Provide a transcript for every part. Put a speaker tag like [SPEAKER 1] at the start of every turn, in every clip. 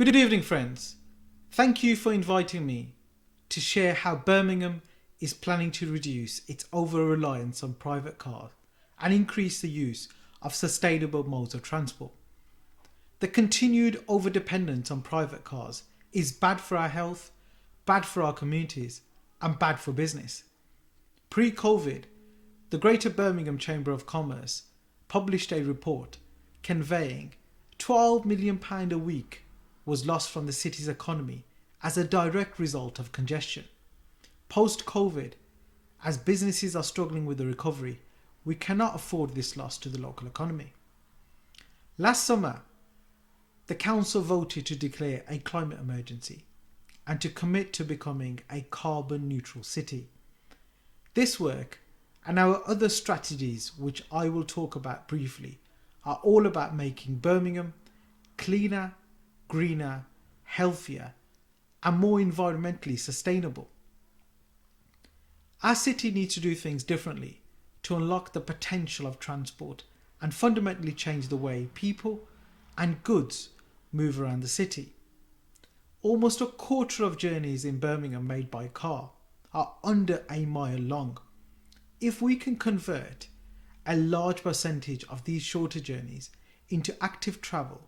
[SPEAKER 1] Good evening, friends. Thank you for inviting me to share how Birmingham is planning to reduce its over-reliance on private cars and increase the use of sustainable modes of transport. The continued over-dependence on private cars is bad for our health, bad for our communities, and bad for business. Pre-COVID, the Greater Birmingham Chamber of Commerce published a report conveying £12 million a week was lost from the city's economy as a direct result of congestion. Post-COVID, as businesses are struggling with the recovery, we cannot afford this loss to the local economy. Last summer, the council voted to declare a climate emergency and to commit to becoming a carbon neutral city. This work and our other strategies, which I will talk about briefly, are all about making Birmingham cleaner, greener, healthier, and more environmentally sustainable. Our city needs to do things differently to unlock the potential of transport and fundamentally change the way people and goods move around the city. Almost a quarter of journeys in Birmingham made by car are under a mile long. If we can convert a large percentage of these shorter journeys into active travel,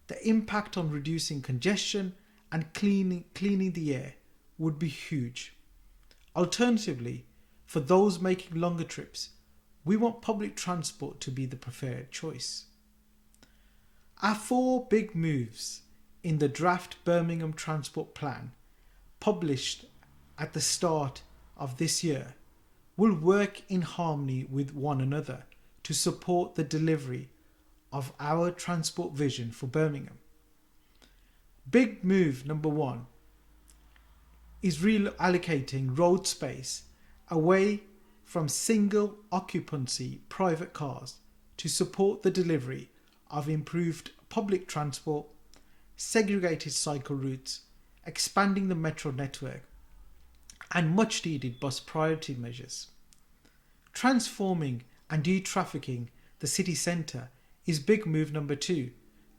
[SPEAKER 1] the impact on reducing congestion and cleaning the air would be huge. Alternatively, for those making longer trips, we want public transport to be the preferred choice. Our 4 big moves in the draft Birmingham Transport Plan, published at the start of this year, will work in harmony with one another to support the delivery of our transport vision for Birmingham. Big move number 1 is reallocating road space away from single occupancy private cars to support the delivery of improved public transport, segregated cycle routes, expanding the metro network, and much needed bus priority measures. Transforming and de-trafficking the city centre is big move number 2,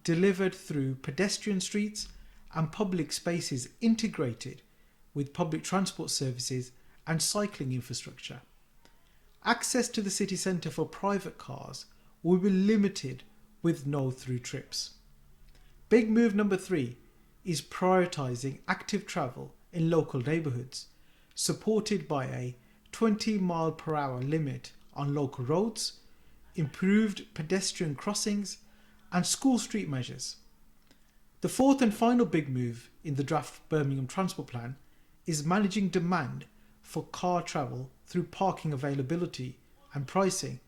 [SPEAKER 1] delivered through pedestrian streets and public spaces integrated with public transport services and cycling infrastructure. Access to the city centre for private cars will be limited with no through trips. Big move number 3 is prioritising active travel in local neighbourhoods, supported by a 20-mile-per-hour limit on local roads, improved pedestrian crossings, and school street measures. The 4th and final big move in the draft Birmingham Transport Plan is managing demand for car travel through parking availability and pricing,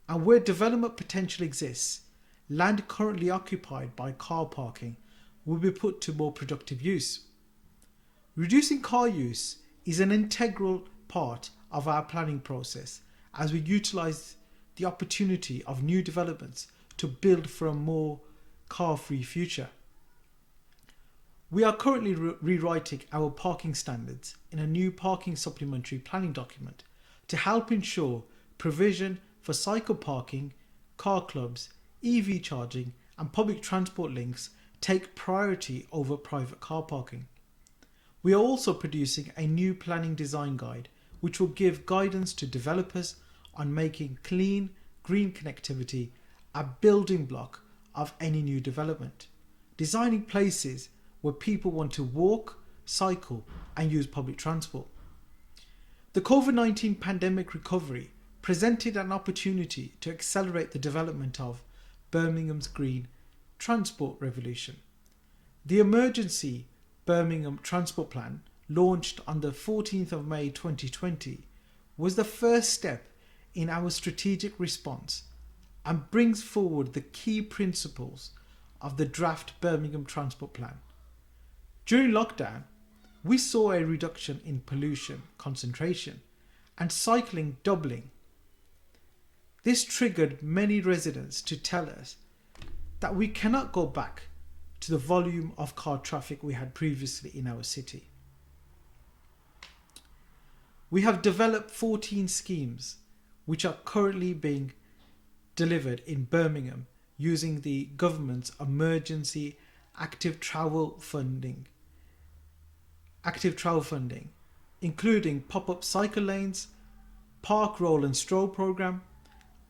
[SPEAKER 1] and where development potential exists, land currently occupied by car parking will be put to more productive use. Reducing car use is an integral part of our planning process as we utilise the opportunity of new developments to build for a more car-free future. We are currently rewriting our parking standards in a new parking supplementary planning document to help ensure provision for cycle parking, car clubs, EV charging, and public transport links take priority over private car parking. We are also producing a new planning design guide which will give guidance to developers on making clean, green connectivity a building block of any new development, designing places where people want to walk, cycle, and use public transport. The COVID-19 pandemic recovery presented an opportunity to accelerate the development of Birmingham's green transport revolution. The emergency Birmingham Transport Plan, launched on the 14th of May 2020, was the first step in our strategic response and brings forward the key principles of the draft Birmingham Transport Plan. During lockdown, we saw a reduction in pollution concentration and cycling doubling. This triggered many residents to tell us that we cannot go back to the volume of car traffic we had previously in our city. We have developed 14 schemes which are currently being delivered in Birmingham using the government's emergency active travel funding, including pop-up cycle lanes, park roll and stroll program,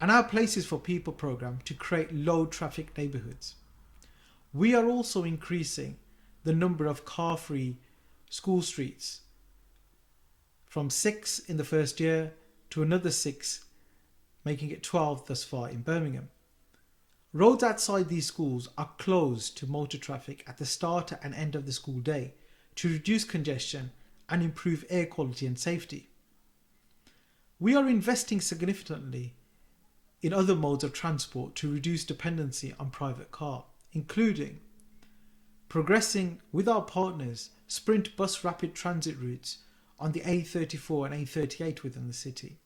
[SPEAKER 1] and our Places for People program to create low traffic neighbourhoods. We are also increasing the number of car-free school streets from 6 in the first year to another 6, making it 12 thus far in Birmingham. Roads outside these schools are closed to motor traffic at the start and end of the school day to reduce congestion and improve air quality and safety. We are investing significantly in other modes of transport to reduce dependency on private car, including progressing with our partners Sprint bus rapid transit routes on the A34 and A38 within the city,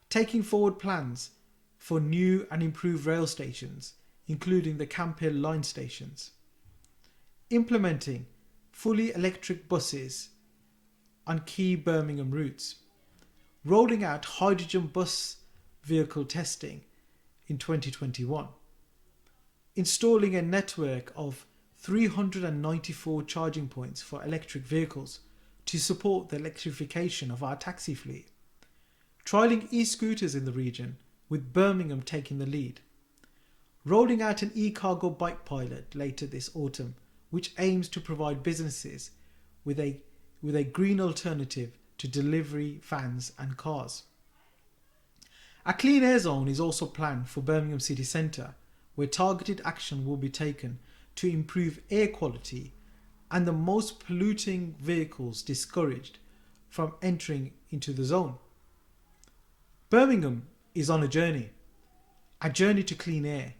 [SPEAKER 1] taking forward plans for new and improved rail stations, including the Camp Hill line stations, implementing fully electric buses on key Birmingham routes, rolling out hydrogen bus vehicle testing in 2021, installing a network of 394 charging points for electric vehicles to support the electrification of our taxi fleet, trialling e-scooters in the region with Birmingham taking the lead, rolling out an e-cargo bike pilot later this autumn which aims to provide businesses with a green alternative to delivery vans and cars. A clean air zone is also planned for Birmingham city centre, where targeted action will be taken to improve air quality and the most polluting vehicles discouraged from entering into the zone. Birmingham is on a journey to clean air,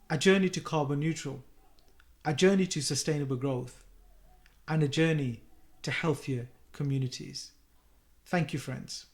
[SPEAKER 1] a journey to carbon neutral, a journey to sustainable growth, and a journey to healthier communities. Thank you, friends.